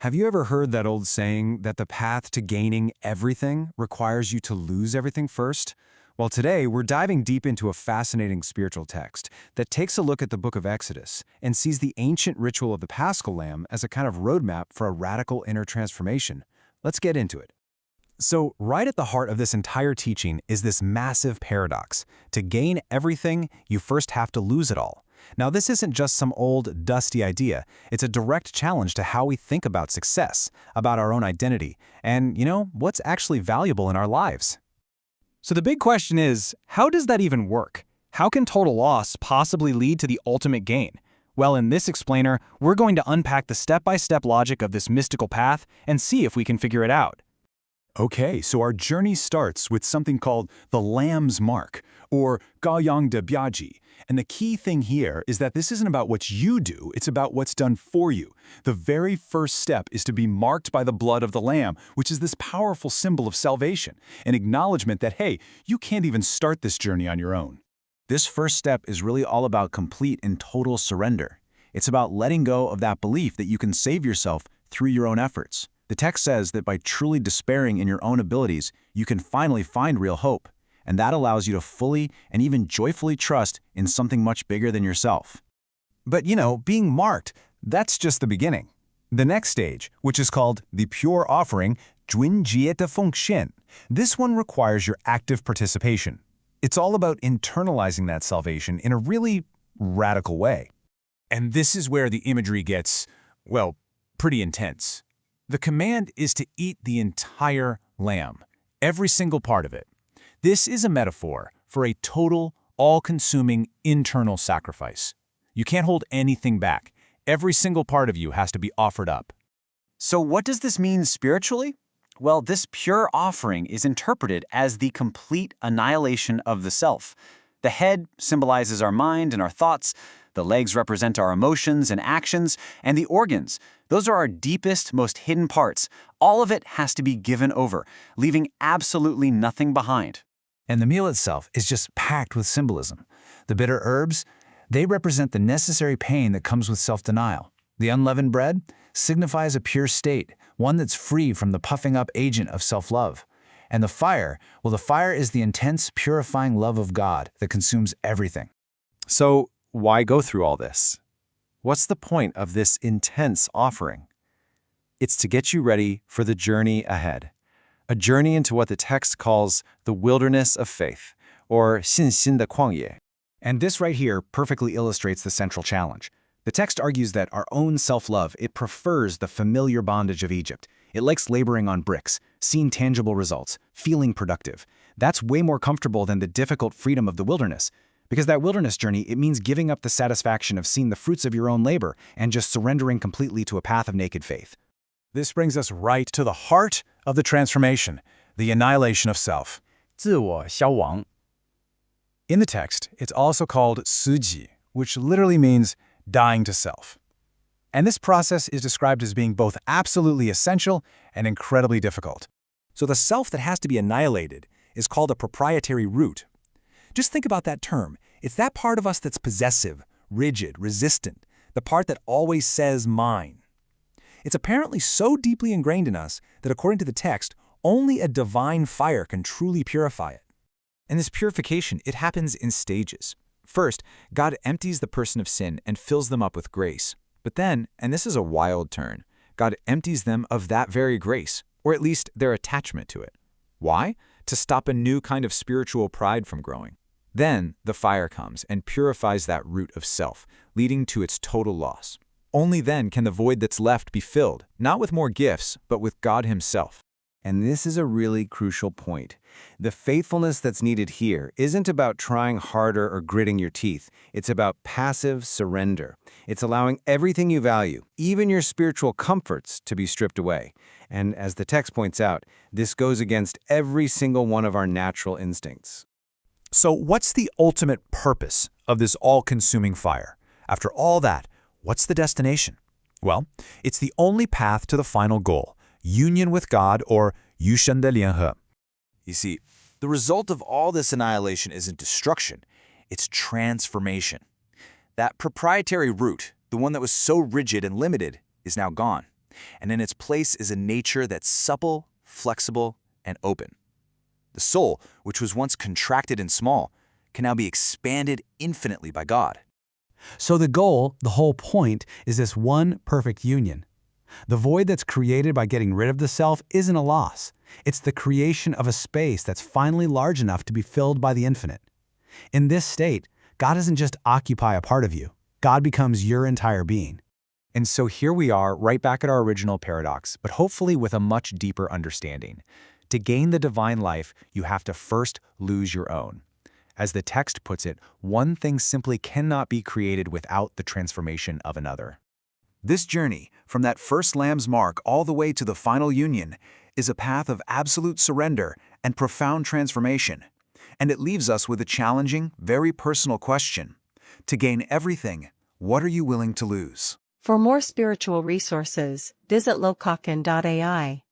Have you ever heard that old saying that the path to gaining everything requires you to lose everything first? Well, today we're diving deep into a fascinating spiritual text that takes a look at the book of Exodus and sees the ancient ritual of the Paschal Lamb as a kind of roadmap for a radical inner transformation. Let's get into it. So, right at the heart of this entire teaching is this massive paradox. To gain everything, you first have to lose it all. Now, this isn't just some old, dusty idea. It's a direct challenge to how we think about success, about our own identity, and, what's actually valuable in our lives. So the big question is, how does that even work? How can total loss possibly lead to the ultimate gain? Well, in this explainer, we're going to unpack the step-by-step logic of this mystical path and see if we can figure it out. Okay, so our journey starts with something called the Lamb's Mark, or Guyon de Biagi. And the key thing here is that this isn't about what you do, it's about what's done for you. The very first step is to be marked by the blood of the Lamb, which is this powerful symbol of salvation, an acknowledgement that, hey, you can't even start this journey on your own. This first step is really all about complete and total surrender. It's about letting go of that belief that you can save yourself through your own efforts. The text says that by truly despairing in your own abilities, you can finally find real hope. And that allows you to fully and even joyfully trust in something much bigger than yourself. But being marked, that's just the beginning. The next stage, which is called the pure offering, 遵节的奉献, this one requires your active participation. It's all about internalizing that salvation in a really radical way. And this is where the imagery gets, well, pretty intense. The command is to eat the entire lamb, every single part of it. This is a metaphor for a total, all-consuming internal sacrifice. You can't hold anything back. Every single part of you has to be offered up. So what does this mean spiritually? Well, this pure offering is interpreted as the complete annihilation of the self. The head symbolizes our mind and our thoughts, the legs represent our emotions and actions, and the organs, those are our deepest, most hidden parts. All of it has to be given over, leaving absolutely nothing behind. And the meal itself is just packed with symbolism. The bitter herbs, they represent the necessary pain that comes with self-denial. The unleavened bread signifies a pure state, one that's free from the puffing up agent of self-love. And the fire, well, the fire is the intense, purifying love of God that consumes everything. So, why go through all this? What's the point of this intense offering? It's to get you ready for the journey ahead. A journey into what the text calls the wilderness of faith, or 信心的旷野. And this right here perfectly illustrates the central challenge. The text argues that our own self-love, it prefers the familiar bondage of Egypt. It likes laboring on bricks, seeing tangible results, feeling productive. That's way more comfortable than the difficult freedom of the wilderness. Because that wilderness journey, it means giving up the satisfaction of seeing the fruits of your own labor and just surrendering completely to a path of naked faith. This brings us right to the heart of the transformation, the annihilation of self. 自我消亡. In the text, it's also called 死己, which literally means dying to self. And this process is described as being both absolutely essential and incredibly difficult. So the self that has to be annihilated is called a proprietary root. Just think about that term. It's that part of us that's possessive, rigid, resistant, the part that always says mine. It's apparently so deeply ingrained in us that according to the text, only a divine fire can truly purify it. And this purification, it happens in stages. First, God empties the person of sin and fills them up with grace. But then, and this is a wild turn, God empties them of that very grace, or at least their attachment to it. Why? To stop a new kind of spiritual pride from growing. Then the fire comes and purifies that root of self, leading to its total loss. Only then can the void that's left be filled, not with more gifts, but with God Himself. And this is a really crucial point. The faithfulness that's needed here isn't about trying harder or gritting your teeth. It's about passive surrender. It's allowing everything you value, even your spiritual comforts, to be stripped away. And as the text points out, this goes against every single one of our natural instincts. So what's the ultimate purpose of this all-consuming fire? After all that, what's the destination? Well, it's the only path to the final goal, union with God, or 与神的联合. You see, the result of all this annihilation isn't destruction, it's transformation. That proprietary root, the one that was so rigid and limited, is now gone. And in its place is a nature that's supple, flexible, and open. The soul, which was once contracted and small, can now be expanded infinitely by God. So the goal, the whole point, is this one perfect union. The void that's created by getting rid of the self isn't a loss. It's the creation of a space that's finally large enough to be filled by the infinite. In this state, God doesn't just occupy a part of you. God becomes your entire being. And so here we are, right back at our original paradox, but hopefully with a much deeper understanding. To gain the divine life, you have to first lose your own. As the text puts it, one thing simply cannot be created without the transformation of another. This journey, from that first lamb's mark all the way to the final union, is a path of absolute surrender and profound transformation. And it leaves us with a challenging, very personal question. To gain everything, what are you willing to lose? For more spiritual resources, visit lokaken.ai.